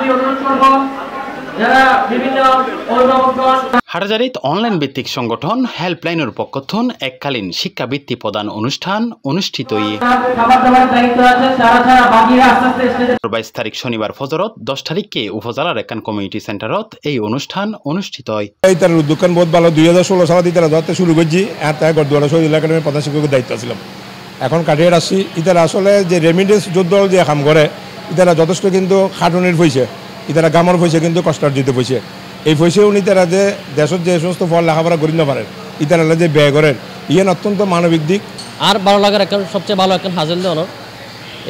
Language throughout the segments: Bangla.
আমি অনুরোধ করব যারা বিভিন্ন অভিভাবকগণ হাটহাজারীত অনলাইন ভিত্তিক সংগঠন হেল্পলাইনের পক্ষথন এককালীন শিক্ষাবৃত্তি প্রদান অনুষ্ঠান অনুষ্ঠিত 22 তারিখ শনিবার ফজরত 10 তারিখকে উপজেলার একান কমিউনিটি সেন্টারত এই অনুষ্ঠান অনুষ্ঠিত হয়। তার দোকান বহুত ভালো 2016 সালে দিতে ধরতে শুরু করছি আর তাই গড়দুয়ারা শহীদ একাডেমির প্রধান শিক্ষকের দায়িত্ব ছিলাম। এখন কাটিয়ে আসছি ইতারা আসলে যে রেমিডেন্স যোদ্ধ যে কাম করে ইতারা যথেষ্ট কিন্তু খাটুনির পয়সা ইতারা গামর পয়সা কিন্তু কষ্টার্জিত পয়সা এই পয়সা উনি তারা যে দেশের যে সমস্ত ফল লেখাপড়া করি না পারেন ইতারা যে ব্যয় করেন ইয়ে অত্যন্ত মানবিক দিক। আর ভালো লাগার এখন সবচেয়ে ভালো এখন হাজির দেওয়ানোর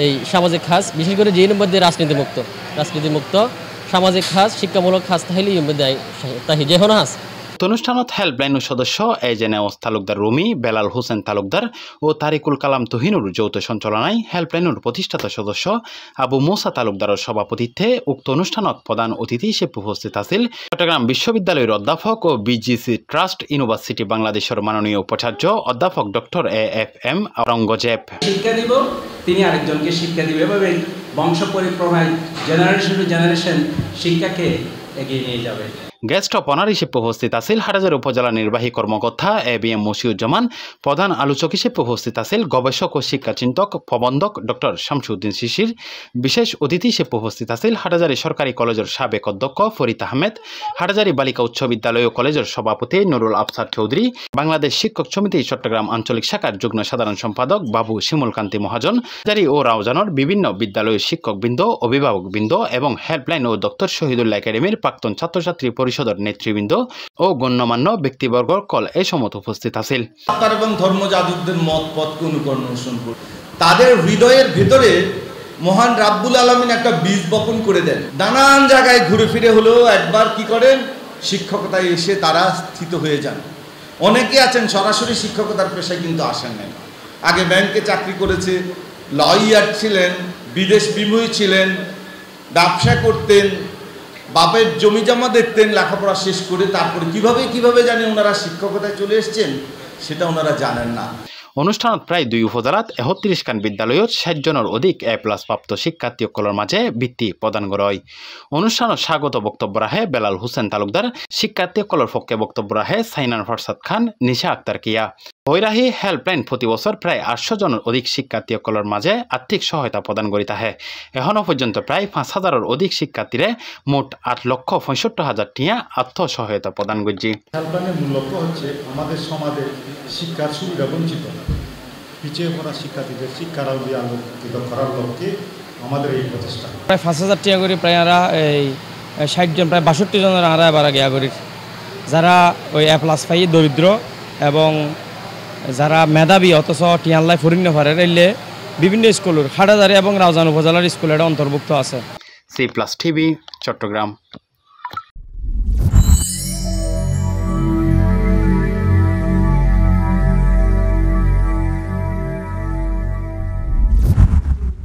এই সামাজিক খাস বিশেষ করে যে মধ্যে রাজনীতিমুক্ত সামাজিক খাস শিক্ষামূলক খাস তাহলে তাহি যে হন হাস অনুষ্ঠানত হেল্পলাইনের সদস্য এজেনেওস তালুকদার রুমি, বেলাল হোসেন তালুকদার ও তারিকুল কালাম তুহিনুর যৌথ সঞ্চালনায় হেল্পলাইনের প্রতিষ্ঠাতা সদস্য আবু মুসা তালুকদারের সভাপতিত্বে উক্ত অনুষ্ঠানত প্রধান অতিথি হিসেবে উপস্থিত আছিল চট্টগ্রাম বিশ্ববিদ্যালয়ের অধ্যাপক ও বিজিসি ট্রাস্ট ইউনিভার্সিটি বাংলাদেশের মাননীয় উপাচার্য অধ্যাপক ডক্টর AFM আওরঙ্গজেব। শিক্ষা দিব তিনি আরেকজনকে শিক্ষা দিবে এভাবে বংশ পরিক্রমায় জেনারেশন টু জেনারেশন শিক্ষাকে এগিয়ে নিয়ে যাবে। গেস্ট অফ অনার হিসেবে উপস্থিত আছিল হাটহাজারী উপজেলা নির্বাহী কর্মকর্তা ABM মশিউজ্জামান। প্রধান আলোচক হিসেবে উপস্থিত আছিল গবেষক ও শিক্ষাচিন্তক প্রবন্ধক ডক্টর শামসুদ্দিন শিশির। বিশেষ অতিথি হিসেবে উপস্থিত আছিল হাটহাজারী সরকারি কলেজের সাবেক অধ্যক্ষ ফরিদ আহমেদ, হাটহাজারী বালিকা উচ্চ বিদ্যালয় ও কলেজের সভাপতি নুরুল আফসার চৌধুরী, বাংলাদেশ শিক্ষক সমিতি চট্টগ্রাম আঞ্চলিক শাখার যুগ্ম সাধারণ সম্পাদক বাবু শিমুলকান্তি মহাজন, হাটহাজারী ও রাউজানের বিভিন্ন বিদ্যালয়ের শিক্ষকবৃন্দ, অভিভাবকবৃন্দ এবং হেল্পলাইন ও ডক্টর শহীদুল্লাহ একাডেমির প্রাক্তন ছাত্রছাত্রী পরিষদের নেতৃবৃন্দ ও গণ্যমান্য ব্যক্তিবর্গ কল এই সমত উপস্থিত আছিল। এবং ধর্মযাজকদের মত পথকে অনুকরণ করে তাদের হৃদয়ের ভেতরে মহান রাব্বুল আলামিন একটা বীজ বপন করে দেন। নানান জায়গায় ঘুরে ফিরে হলেও একবার কি করেন শিক্ষকতায় এসে তারা স্থিত হয়ে যান। অনেকে আছেন সরাসরি শিক্ষকতার পেশায় কিন্তু আসেন নাই, আগে ব্যাংকে চাকরি করেছে, লয়ার ছিলেন, বিদেশ বিমুখী ছিলেন, ব্যবসা করতেন, বাপের জমি জমা দেখতেন, লেখাপড়া শেষ করে তারপরে কিভাবে জানি ওনারা শিক্ষকতায় চলে এসছেন সেটা ওনারা জানেন না। অনুষ্ঠানত প্রায় 2 উপজেলাত 31 খান বিদ্যালয়ত 60 জনের অধিক A+ প্রাপ্ত শিক্ষার্থীসকলের মাঝে বৃত্তি প্রদান করা হয়। অনুষ্ঠানত স্বাগত বক্তব্য রাখে বেলাল হোসেন তালুকদার, শিক্ষার্থীসকলের পক্ষে বক্তব্য রাখে সাইনান ফারসাদ খান, নিশা আক্তার কিয়া। বৈরাহী হেল্পলাইন প্রতি বছর প্রায় 800 জনের অধিক শিক্ষার্থীসকলের মাঝে আর্থিক সহায়তা প্রদান করে থাকে। এখনো পর্যন্ত প্রায় 5000-এর অধিক শিক্ষার্থীরে মোট 8,65,000 টিয়া আত্মসহায়তা প্রদান করছে। হেল্পলাইনের মূল লক্ষ্য হচ্ছে আমাদের সমাজে শিক্ষার সুবিধা বঞ্চিত পিছিয়ে পড়া শিক্ষার্থীদের শিক্ষার আলোকিত করার লক্ষ্যে আমাদের এই প্রচেষ্টা। প্রায় 5000 টিয়া করে প্রায় আমরা এই 60 জন প্রায় 62 জনের আমরা এবার গিয়া করি যারা ওই A+ পাই দরিদ্র এবং যারা মেধাবী অথচ টিয়ানলাই ফরিং পারে এলে বিভিন্ন স্কুলের হাটহাজারী এবং রাউজান উপজেলার স্কুলের অন্তর্ভুক্ত আছে। C+ TV Chittagong.